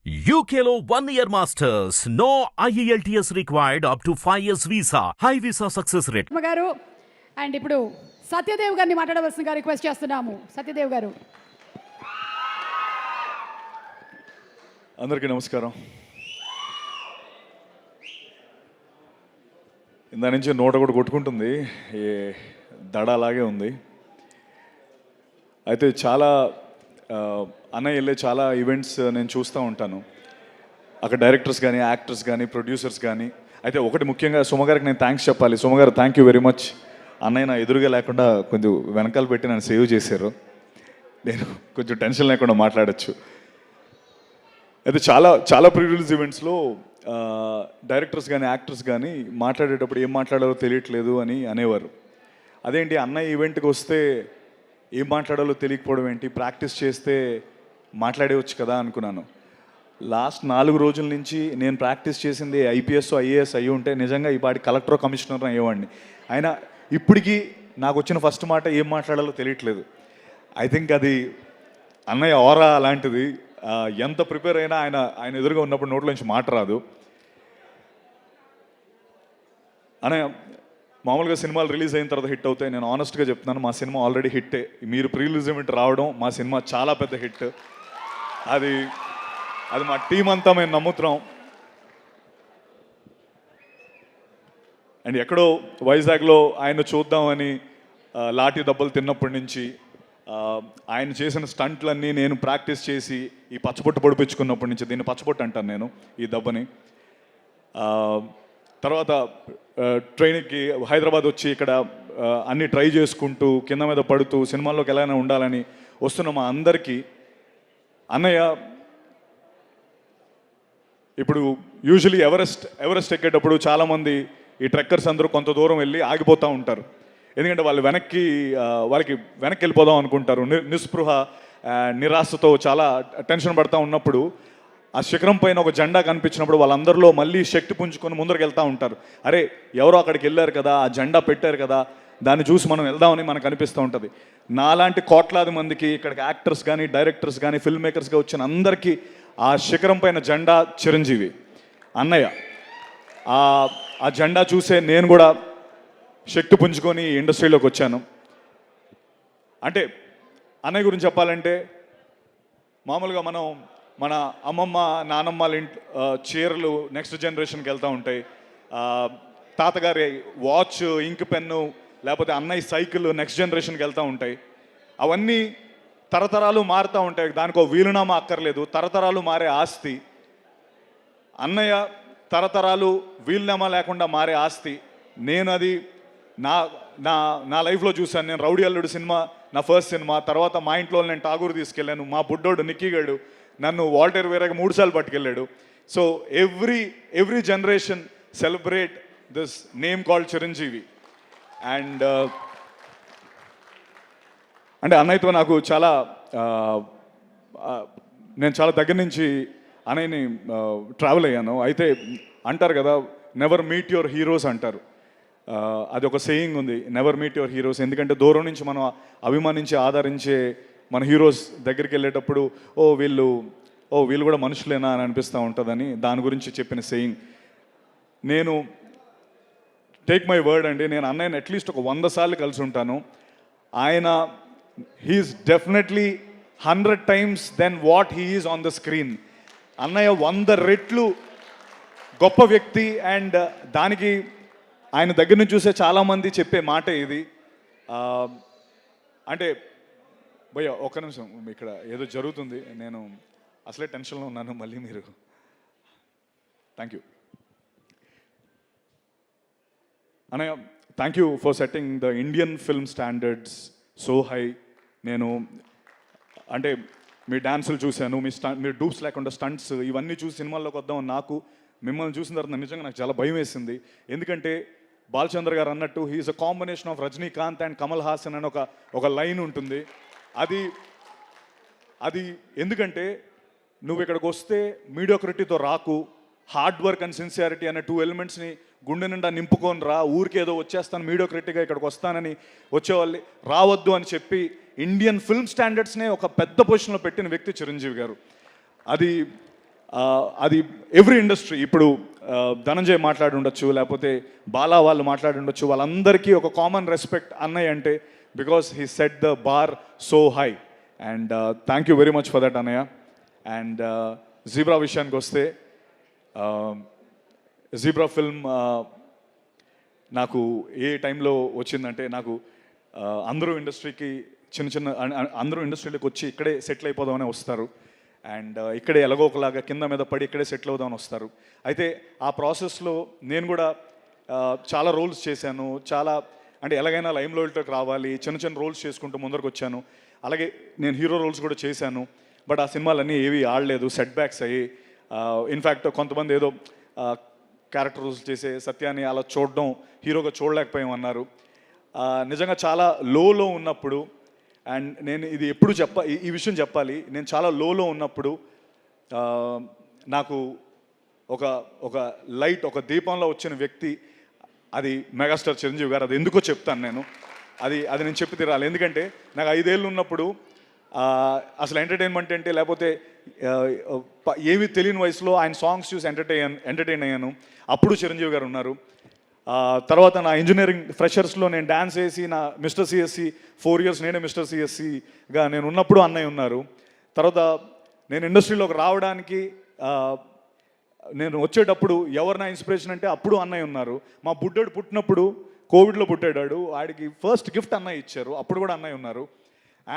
UKLO 1 year masters. No IELTS required up to 5 years visa. High visa success rate. గారు and ఇప్పుడు సత్యదేవ్ గారిని మాట్లాడవలసిందిగా request చేస్తున్నాము. సత్యదేవ్ గారు. అందరికీ నమస్కారం. ఇందా నుంచి నోట కూడా కొట్టుకుంటుంది, ఏ దడ అలాగే ఉంది. అయితే చాలా అన్నయ్య వెళ్ళే చాలా ఈవెంట్స్ నేను చూస్తూ ఉంటాను. అక్కడ డైరెక్టర్స్ కానీ, యాక్టర్స్ కానీ, ప్రొడ్యూసర్స్ కానీ. అయితే ఒకటి ముఖ్యంగా సుమగారికి నేను థ్యాంక్స్ చెప్పాలి. సుమగారు థ్యాంక్ యూ వెరీ మచ్. అన్నయ్య నా ఎదురుగా లేకుండా కొంచెం వెనకాల పెట్టి నన్ను సేవ్ చేశారు. నేను కొంచెం టెన్షన్ లేకుండా మాట్లాడచ్చు. అయితే చాలా చాలా ప్రీ రిలీజ్ ఈవెంట్స్లో డైరెక్టర్స్ కానీ, యాక్టర్స్ కానీ మాట్లాడేటప్పుడు ఏం మాట్లాడాలో తెలియట్లేదు అని అనేవారు. అదేంటి అన్నయ్య ఈవెంట్కి వస్తే ఏం మాట్లాడాలో తెలియకపోవడం ఏంటి, ప్రాక్టీస్ చేస్తే మాట్లాడేవచ్చు కదా అనుకున్నాను. లాస్ట్ 4 రోజుల నుంచి నేను ప్రాక్టీస్ చేసింది ఐపీఎస్ ఐఏఎస్ అయ్యి ఉంటే నిజంగా ఈ పాటి కలెక్టర్ కమిషనర్ అయ్యేవాడిని. అయినా ఇప్పటికీ నాకు వచ్చిన ఫస్ట్ మాట ఏం మాట్లాడాలో తెలియట్లేదు. ఐ థింక్ అది అన్నయ్య ఆరా అలాంటిది. ఎంత ప్రిపేర్ అయినా ఆయన ఎదురుగా ఉన్నప్పుడు నోట్లోంచి మాట రాదు. అన్నయ్య మామూలుగా సినిమాలు రిలీజ్ అయిన తర్వాత హిట్ అవుతాయి. నేను ఆనెస్ట్గా చెప్తున్నాను, మా సినిమా ఆల్రెడీ హిట్టే. మీరు ప్రీ రిలీజ్ ఈవెంట్ రావడం మా సినిమా చాలా పెద్ద హిట్. అది మా టీం అంతా మేము నమ్ముతున్నాం. అండ్ ఎక్కడో వైజాగ్లో ఆయన చూద్దామని లాఠీ దెబ్బలు తిన్నప్పటి నుంచి ఆయన చేసిన స్టంట్లన్నీ నేను ప్రాక్టీస్ చేసి ఈ పచ్చబొట్టు పొడిపించుకున్నప్పటి నుంచి, దీన్ని పచ్చబొట్టు అంటాను నేను ఈ దెబ్బని. తర్వాత ట్రైన్కి హైదరాబాద్ వచ్చి ఇక్కడ అన్నీ ట్రై చేసుకుంటూ కింద మీద పడుతూ సినిమాల్లోకి ఎలాగైనా ఉండాలని వస్తున్న మా అందరికీ అన్నయ్య ఇప్పుడు యూజువలీ ఎవరెస్ట్ ఎక్కేటప్పుడు చాలామంది ఈ ట్రెక్కర్స్ అందరూ కొంత దూరం వెళ్ళి ఆగిపోతూ ఉంటారు. ఎందుకంటే వాళ్ళకి వెనక్కి వెళ్ళిపోదాం అనుకుంటారు. నిస్పృహ నిరాశతో చాలా టెన్షన్ పడుతూ ఉన్నప్పుడు ఆ శిఖరం పైన ఒక జెండా కనిపించినప్పుడు వాళ్ళందరిలో మళ్ళీ శక్తి పుంజుకొని ముందరికి వెళ్తూ ఉంటారు. అరే ఎవరో అక్కడికి వెళ్ళారు కదా, ఆ జెండా పెట్టారు కదా, దాన్ని చూసి మనం వెళ్దామని మనకు అనిపిస్తూ ఉంటుంది. నాలాంటి కోట్లాది మందికి ఇక్కడికి యాక్టర్స్ కానీ, డైరెక్టర్స్ కానీ, ఫిల్మ్ మేకర్స్గా వచ్చిన అందరికీ ఆ శిఖరం పైన జెండా చిరంజీవి అన్నయ్య. ఆ జెండా చూసే నేను కూడా శక్తి పుంజుకొని ఇండస్ట్రీలోకి వచ్చాను. అంటే అన్నయ్య గురించి చెప్పాలంటే మామూలుగా మన అమ్మమ్మ నానమ్మల చీరలు నెక్స్ట్ జనరేషన్కి వెళ్తూ ఉంటాయి. తాతగారి వాచ్, ఇంక్ పెన్ను, లేకపోతే అన్నయ్య సైకిల్ నెక్స్ట్ జనరేషన్కి వెళ్తూ ఉంటాయి. అవన్నీ తరతరాలు మారుతూ ఉంటాయి. దానికో వీలునామా అక్కర్లేదు, తరతరాలు మారే ఆస్తి. అన్నయ్య తరతరాలు వీలునామా లేకుండా మారే ఆస్తి. నేను అది నా లైఫ్లో చూశాను. నేను రౌడీ అల్లుడు సినిమా నా ఫస్ట్ సినిమా. తర్వాత మా ఇంట్లో నేను ఠాగూర్ తీసుకెళ్ళాను. మా బుడ్డోడు నిక్కీగాడు నన్ను వాల్టర్ వేరేగా 3 సార్లు పట్టుకెళ్ళాడు. So every generation celebrate this name called Chiranjeevi. And అంటే అన్నయ్యతో నాకు చాలా నేను చాలా దగ్గర నుంచి అన్నయ్యని ట్రావెల్ అయ్యాను. అయితే అంటారు కదా, నెవర్ మీట్ యువర్ హీరోస్ అంటారు. అది ఒక సేయింగ్ ఉంది, నెవర్ మీట్ యువర్ హీరోస్. ఎందుకంటే దూరం నుంచి మనం అభిమానించి ఆదరించే మన హీరోస్ దగ్గరికి వెళ్ళేటప్పుడు వీళ్ళు కూడా మనుషులేనా అని అనిపిస్తూ ఉంటుందని దాని గురించి చెప్పిన సేయింగ్. నేను టేక్ మై వర్డ్ అండి, నేను అన్నయ్యని అట్లీస్ట్ ఒక 100 సార్లు కలిసి ఉంటాను. ఆయన he's definitely 100 times then what he's on the screen. అన్నయ్య 100 రెట్లు గొప్ప వ్యక్తి. అండ్ దానికి ఆయన దగ్గర నుంచి చూసే చాలామంది చెప్పే మాట ఇది. అంటే భయ్య ఒక్క నిమిషం, ఇక్కడ ఏదో జరుగుతుంది, నేను అసలే టెన్షన్లో ఉన్నాను, మళ్ళీ మీరు. థ్యాంక్ యూ అన్నయ్య, thank you for setting the Indian film standards so high. నేను అంటే మీ డాన్సులు చూశాను, మీరు డూప్స్ లేకుండా స్టంట్స్ ఇవన్నీ చూసి సినిమాల్లోకి వద్దాం. నాకు మిమ్మల్ని చూసిన తర్వాత నిజంగా నాకు చాలా భయం వేసింది. ఎందుకంటే బాలచంద్ర గారు అన్నట్టు he's a combination of Rajinikanth and Kamal Haasan అని ఒక లైన్ ఉంటుంది. అది ఎందుకంటే నువ్వు ఇక్కడికి వస్తే మీడియోక్రిటీతో రాకు, హార్డ్ వర్క్ అండ్ సిన్సియారిటీ అనే 2 ఎలిమెంట్స్ని గుండె నిండా నింపుకొని రా. ఊరికేదో వచ్చేస్తాను మీడియోక్రిటీగా ఇక్కడికి వస్తానని వచ్చేవాళ్ళు రావద్దు అని చెప్పి ఇండియన్ ఫిల్మ్ స్టాండర్డ్స్నే ఒక పెద్ద పొజిషన్లో పెట్టిన వ్యక్తి చిరంజీవి గారు. అది అది ఎవ్రీ ఇండస్ట్రీ ఇప్పుడు ధనంజయ్ మాట్లాడి ఉండొచ్చు, లేకపోతే బాలా వాళ్ళు మాట్లాడి ఉండొచ్చు, వాళ్ళందరికీ ఒక కామన్ రెస్పెక్ట్ అన్నయ్య అంటే because he set the bar so high. And thank you very much for that అన్నయ్య. అండ్ జీబ్రా విషయానికి వస్తే జీబ్రా ఫిల్మ్ నాకు ఏ టైంలో వచ్చిందంటే, నాకు అందరూ ఇండస్ట్రీకి అందరూ ఇండస్ట్రీలోకి వచ్చి ఇక్కడే సెటిల్ అయిపోదామని వస్తారు. అండ్ ఇక్కడే ఎలాగో ఒకలాగా కింద మీద పడి ఇక్కడే సెటిల్ అవుదామని వస్తారు. అయితే ఆ ప్రాసెస్లో నేను కూడా చాలా రోల్స్ చేశాను. చాలా అంటే ఎలాగైనా లైమ్ లైట్లోకి రావాలి, చిన్న రోల్స్ చేసుకుంటూ ముందరకు వచ్చాను. అలాగే నేను హీరో రోల్స్ కూడా చేశాను. బట్ ఆ సినిమాలన్నీ ఏవి ఆడలేదు, సెట్ బ్యాక్స్ అయ్యి. ఇన్ఫ్యాక్ట్ కొంతమంది ఏదో క్యారెక్టర్ రోల్స్ చేసే సత్యాన్ని అలా చూడడం హీరోగా చూడలేకపోయామన్నారు. నిజంగా చాలా లోలో ఉన్నప్పుడు, అండ్ నేను ఇది ఎప్పుడు ఈ విషయం చెప్పాలి, నేను చాలా లోలో ఉన్నప్పుడు నాకు ఒక లైట్, ఒక దీపంలో వచ్చిన వ్యక్తి అది మెగాస్టార్ చిరంజీవి గారు. అది ఎందుకో చెప్తాను నేను. అది నేను చెప్పి తీరాలి. ఎందుకంటే నాకు 5 ఏళ్ళు ఉన్నప్పుడు అసలు ఎంటర్టైన్మెంట్ అంటే, లేకపోతే ఏమీ తెలియని వయసులో ఆయన సాంగ్స్ చూసి ఎంటర్టైన్ అయ్యాను. అప్పుడు చిరంజీవి గారు ఉన్నారు. తర్వాత నా ఇంజనీరింగ్ ఫ్రెషర్స్లో నేను డ్యాన్స్ వేసి నా మిస్టర్ సిఎస్సి 4 years నేనే మిస్టర్ సిఎస్సిగా నేను ఉన్నప్పుడు అన్నయ్య ఉన్నారు. తర్వాత నేను ఇండస్ట్రీలోకి రావడానికి నేను వచ్చేటప్పుడు ఎవరు నా ఇన్స్పిరేషన్ అంటే అప్పుడు అన్నయ్య ఉన్నారు. మా బుడ్డోడు పుట్టినప్పుడు కోవిడ్లో పుట్టాడు, వాడికి ఫస్ట్ గిఫ్ట్ అన్నయ్య ఇచ్చారు, అప్పుడు కూడా అన్నయ్య ఉన్నారు.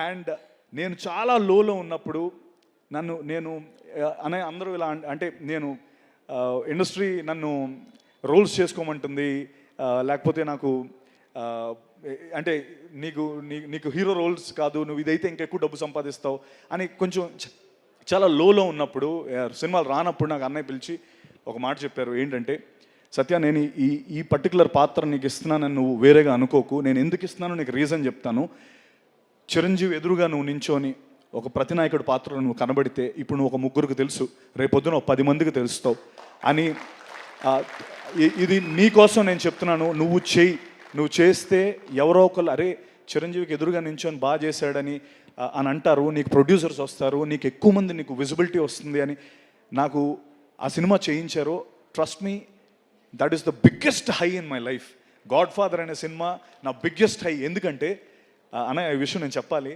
అండ్ నేను చాలా లోలో ఉన్నప్పుడు నేను అన్నయ్య అందరూ ఇలా అంటే నేను ఇండస్ట్రీ నన్ను రోల్స్ చేసుకోమంటుంది, లేకపోతే నాకు అంటే నీకు హీరో రోల్స్ కాదు, నువ్వు ఇదైతే ఇంకెక్కువ డబ్బు సంపాదిస్తావు అని కొంచెం చాలా లోలో ఉన్నప్పుడు, సినిమాలు రానప్పుడు నాకు అన్నయ్య పిలిచి ఒక మాట చెప్పారు. ఏంటంటే, సత్య, నేను ఈ పర్టికులర్ పాత్ర నీకు ఇస్తున్నానని నువ్వు వేరేగా అనుకోకు. నేను ఎందుకు ఇస్తున్నానో నీకు రీజన్ చెప్తాను. చిరంజీవి ఎదురుగా నువ్వు నించోని ఒక ప్రతినాయకుడి పాత్రలో నువ్వు కనబడితే ఇప్పుడు నువ్వు ఒక 3 తెలుసు, రేపొద్దున 10 మందికి తెలుస్తావు అని. ఇది నీ కోసం నేను చెప్తున్నాను. నువ్వు చేస్తే ఎవరో ఒకళ్ళు అరే చిరంజీవికి ఎదురుగా నించొని బాగా చేశాడని అంటారు, నీకు ప్రొడ్యూసర్స్ వస్తారు, నీకు ఎక్కువ మంది నీకు విజిబిలిటీ వస్తుంది అని నాకు ఆ సినిమా చేయించారు. Trust me, that is the biggest high in my life. God father అనే సినిమా నా బిగ్గెస్ట్ హై. ఎందుకంటే ఈ విషయం నేను చెప్పాలి.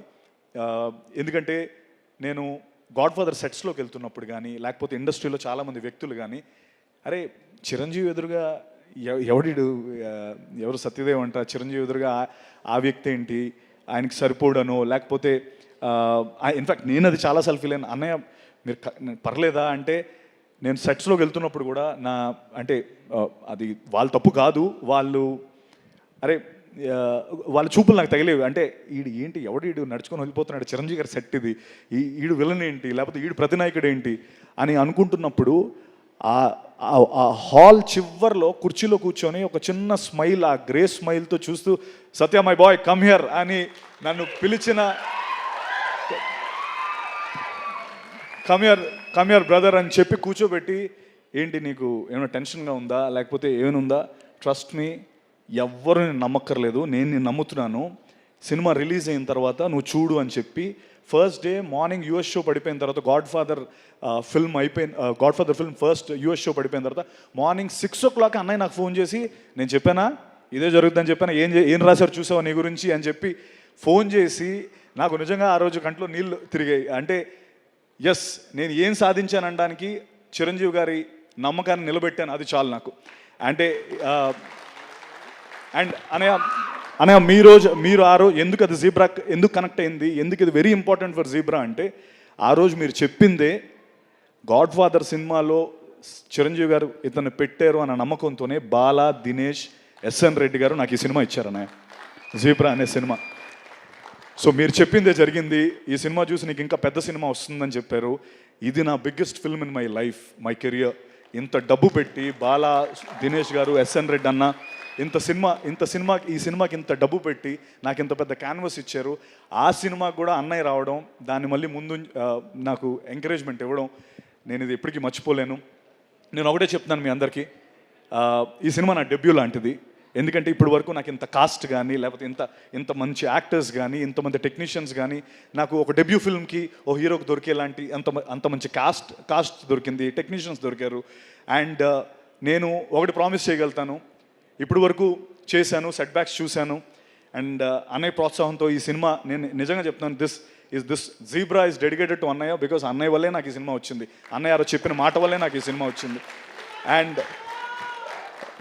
ఎందుకంటే నేను గాడ్ ఫాదర్ సెట్స్లోకి వెళ్తున్నప్పుడు కానీ, లేకపోతే ఇండస్ట్రీలో చాలామంది వ్యక్తులు కానీ, అరే చిరంజీవి ఎదురుగా ఎవరు సత్యదేవ్ అంట, చిరంజీవి ఎదురుగా ఆ వ్యక్తి ఏంటి, ఆయనకి సరిపోడనో, లేకపోతే ఇన్ఫ్యాక్ట్ నేను అది చాలాసార్లు ఫీల్ అయినా. అన్నయ్య మీరు పర్లేదా అంటే, నేను సెట్స్లోకి వెళ్తున్నప్పుడు కూడా అంటే అది వాళ్ళ తప్పు కాదు, వాళ్ళ చూపులు నాకు తగిలేవి. అంటే ఈడు నడుచుకొని వెళ్ళిపోతున్నాడు, చిరంజీవి గారి సెట్ ఇది, ఈడు విలన్ ఏంటి, లేకపోతే ఈడు ప్రతినాయకుడు ఏంటి అని అనుకుంటున్నప్పుడు ఆ హాల్ చివర్లో కుర్చీలో కూర్చొని ఒక చిన్న స్మైల్, ఆ గ్రే స్మైల్తో చూస్తూ సత్య మై బాయ్ కమ్ హియర్ అని నన్ను పిలిచిన, కమ్ హియర్ బ్రదర్ అని చెప్పి కూర్చోబెట్టి, ఏంటి నీకు ఏమైనా టెన్షన్గా ఉందా, లేకపోతే ఏమైనా ట్రస్ట్ మీ, ఎవ్వరు నేను నమ్మక్కర్లేదు, నేను నమ్ముతున్నాను. సినిమా రిలీజ్ అయిన తర్వాత నువ్వు చూడు అని చెప్పి first day morning US show పడిపోయిన తర్వాత, God father film first US show పడిపోయిన తర్వాత మార్నింగ్ 6 o'clock అన్నయ్య నాకు ఫోన్ చేసి, నేను చెప్పానా ఇదే జరుగుతుందని చెప్పానా, ఏం రాశారు చూసావా నీ గురించి అని చెప్పి ఫోన్ చేసి, నాకు నిజంగా ఆ రోజు కంట్లో నీళ్ళు తిరిగాయి. అంటే ఎస్, నేను ఏం సాధించాననడానికి చిరంజీవి గారి నమ్మకాన్ని నిలబెట్టాను, అది చాలు నాకు. అంటే అండ్ అనయ్య మీరు ఆ రోజు ఎందుకు అది జీబ్రా ఎందుకు కనెక్ట్ అయింది, ఎందుకు ఇది వెరీ ఇంపార్టెంట్ ఫర్ జీబ్రా అంటే, ఆ రోజు మీరు చెప్పిందే గాడ్ ఫాదర్ సినిమాలో చిరంజీవి గారు ఇతన్ని పెట్టారు అన్న నమ్మకంతోనే బాలా, దినేష్, ఎస్ఎన్ రెడ్డి గారు నాకు ఈ సినిమా ఇచ్చారు అన్నయ్య, జీబ్రా అనే సినిమా. సో మీరు చెప్పిందే జరిగింది. ఈ సినిమా చూసి నీకు ఇంకా పెద్ద సినిమా వస్తుందని చెప్పారు. ఇది నా biggest film in my life, my career. ఇంత డబ్బు పెట్టి బాలా, దినేష్ గారు, ఎస్ఎన్ రెడ్డి అన్న ఈ సినిమాకి ఇంత డబ్బు పెట్టి నాకు ఇంత పెద్ద క్యాన్వస్ ఇచ్చారు. ఆ సినిమాకి కూడా అన్నయ్య రావడం, దాన్ని మళ్ళీ ముందు నాకు ఎంకరేజ్మెంట్ ఇవ్వడం, నేను ఇది ఎప్పటికీ మర్చిపోలేను. నేను ఒకటే చెప్తున్నాను మీ అందరికీ, ఈ సినిమా నా డెబ్యూ లాంటిది. ఎందుకంటే ఇప్పటి వరకు నాకు ఇంత కాస్ట్ కానీ లేకపోతే ఇంత మంచి యాక్టర్స్ కానీ ఇంతమంది టెక్నీషియన్స్ కానీ నాకు ఒక డెబ్యూ ఫిల్మ్కి ఓ హీరోకి దొరికేలాంటి అంత మంచి కాస్ట్ దొరికింది, టెక్నీషియన్స్ దొరికారు. అండ్ నేను ఒకటి ప్రామిస్ చేయగలుగుతాను, ఇప్పటి వరకు చేశాను, సెట్ బ్యాక్స్ చూశాను. అండ్ అన్నయ్య ప్రోత్సాహంతో ఈ సినిమా నేను నిజంగా చెప్తున్నాను, this zebra is dedicated to అన్నయ్య, బికాస్ అన్నయ్య వల్లే నాకు ఈ సినిమా వచ్చింది, అన్నయ్య గారు చెప్పిన మాట వల్లే నాకు ఈ సినిమా వచ్చింది. And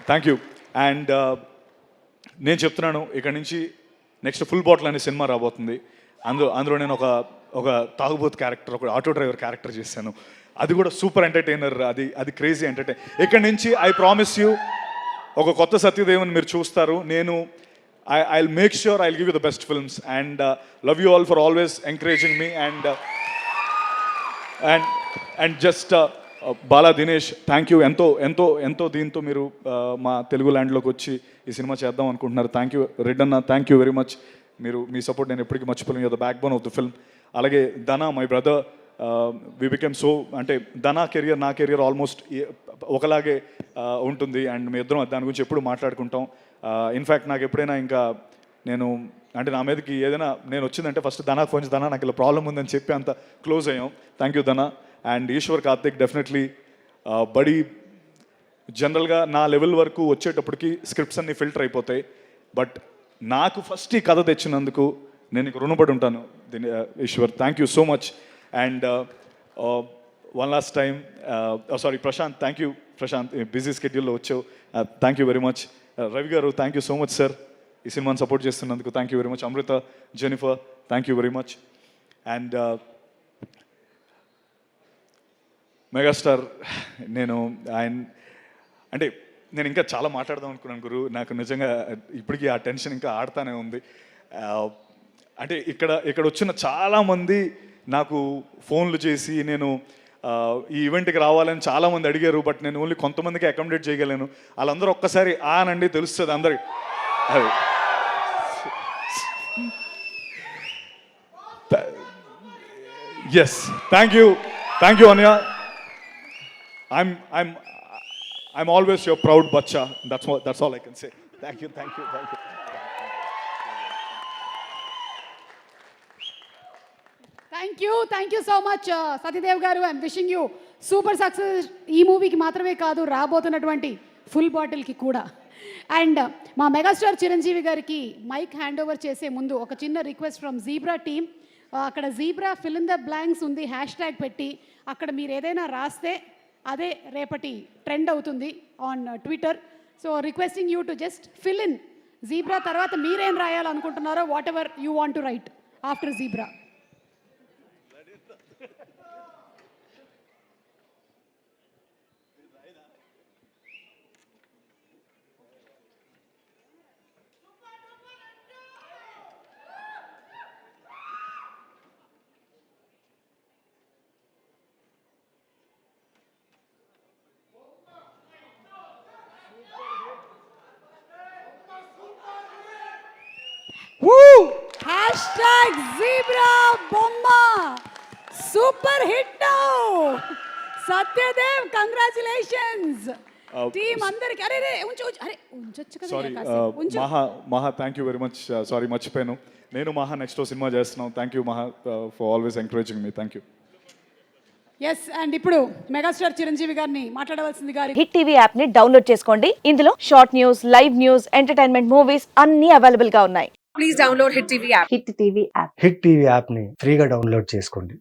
thank you. అండ్ నేను చెప్తున్నాను, ఇక్కడ నుంచి నెక్స్ట్ ఫుల్ బాటిల్ అనే సినిమా రాబోతుంది. అందులో నేను ఒక తాగుబోతు క్యారెక్టర్, ఒక ఆటో డ్రైవర్ క్యారెక్టర్ చేశాను. అది కూడా సూపర్ ఎంటర్టైనర్, అది క్రేజీ ఎంటర్టైన్. ఇక్కడ నుంచి ఐ ప్రామిస్ యూ ఒక కొత్త సత్యదేవన్ మీరు చూస్తారు. నేను I'll make sure I'll give you the best films, and love you all for always encouraging me. And just Bala Dinesh, thank you. ఎంతో దీంతో మీరు మా తెలుగు ల్యాండ్లోకి వచ్చి ఈ సినిమా చేద్దాం అనుకుంటున్నారు. థ్యాంక్ యూ రెడ్ అన్న, థ్యాంక్ యూ వెరీ మచ్. మీ సపోర్ట్ నేను ఎప్పటికీ మర్చిపోలేను. You're the backbone of the film. అలాగే Dhana, my brother, we became so, అంటే ధనా కెరియర్ నా కెరియర్ ఆల్మోస్ట్ ఒకలాగే ఉంటుంది. అండ్ మీ ఇద్దరం దాని గురించి ఎప్పుడు మాట్లాడుకుంటాం. ఇన్ఫ్యాక్ట్ నాకు ఎప్పుడైనా ఇంకా అంటే నా మీదకి ఏదైనా నేను వచ్చిందంటే ఫస్ట్ ధనాకు ఫోన్ చేసి, ధనా నాకు ఇలా ప్రాబ్లం ఉందని చెప్పి అంత క్లోజ్ అయ్యాం. Thank you Dhana. And Eshwar Karthik, definitely buddy. జనరల్గా నా లెవెల్ వరకు వచ్చేటప్పటికి స్క్రిప్ట్స్ అన్నీ ఫిల్టర్ అయిపోతాయి, బట్ నాకు ఫస్ట్ ఈ కథ తెచ్చినందుకు నేను నీకు రుణపడి ఉంటాను Eshwar. Thank you so much. And one last time, sorry Prashanth, thank you Prashanth, busy స్కెడ్యూల్లో వచ్చావు, thank you very much. Ravi garu, thank you so much sir, ఈ సినిమాని సపోర్ట్ చేస్తున్నందుకు thank you very much. Amrutha, Jennifer, thank you very much. And megastar, నేను ఇంకా చాలా మాట్లాడదాం అనుకున్నాను గురు. నాకు నిజంగా ఇప్పటికీ ఆ టెన్షన్ ఇంకా ఆడుతూనే ఉంది. అంటే ఇక్కడ వచ్చిన చాలామంది నాకు ఫోన్లు చేసి నేను ఈ ఈవెంట్కి రావాలని చాలామంది అడిగారు, బట్ నేను ఓన్లీ కొంతమందికి అకామిడేట్ చేయగలను. వాళ్ళందరూ ఒక్కసారి ఆనండి తెలుస్తుంది అందరికి. అది ఎస్, థ్యాంక్ యూ అన్య. I'm always your proud bacha. That's all I can say. Thank you. Thank you so much Satyadev garu. I'm wishing you super success. ఈ మూవీకి మాత్రమే కాదు, రాబోతున్నటువంటి ఫుల్ బాటిల్కి కూడా. అండ్ మా మెగాస్టార్ చిరంజీవి గారికి మైక్ హ్యాండ్ ఓవర్ చేసే ముందు ఒక చిన్న రిక్వెస్ట్ ఫ్రమ్ జీబ్రా టీమ్. అక్కడ zebra fill in the blanks ఉంది, హ్యాష్ ట్యాగ్ పెట్టి అక్కడ మీరు ఏదైనా రాస్తే అదే రేపటి ట్రెండ్ అవుతుంది on Twitter. So requesting you to just fill in zebra తర్వాత మీరేం రాయాలనుకుంటున్నారో, whatever you want to write after zebra. Hashtag zebra బొమ్మ super hit. Satyadev, congratulations team అందరికి. అరే ఉంచొచ్చు కదా. Sorry Maha, thank you very much. Sorry మర్చిపోయాను. నేను మహా నెక్స్ట్ సినిమా చేస్తున్నాం. Thank you Maha for always encouraging me. Thank you. Yes, and ఇప్పుడు megastar Chiranjeevi గారిని మాట్లాడవలసింది గారి. హిట్ టీవీ యాప్ ని డౌన్లోడ్ చేసుకోండి. ఇందులో short news, live news, entertainment movies అన్ని అవైలబుల్ గా ఉన్నాయి. Please download Hit TV app. Hit TV app. Hit TV యాప్ని ఫ్రీగా డౌన్లోడ్ చేసుకోండి.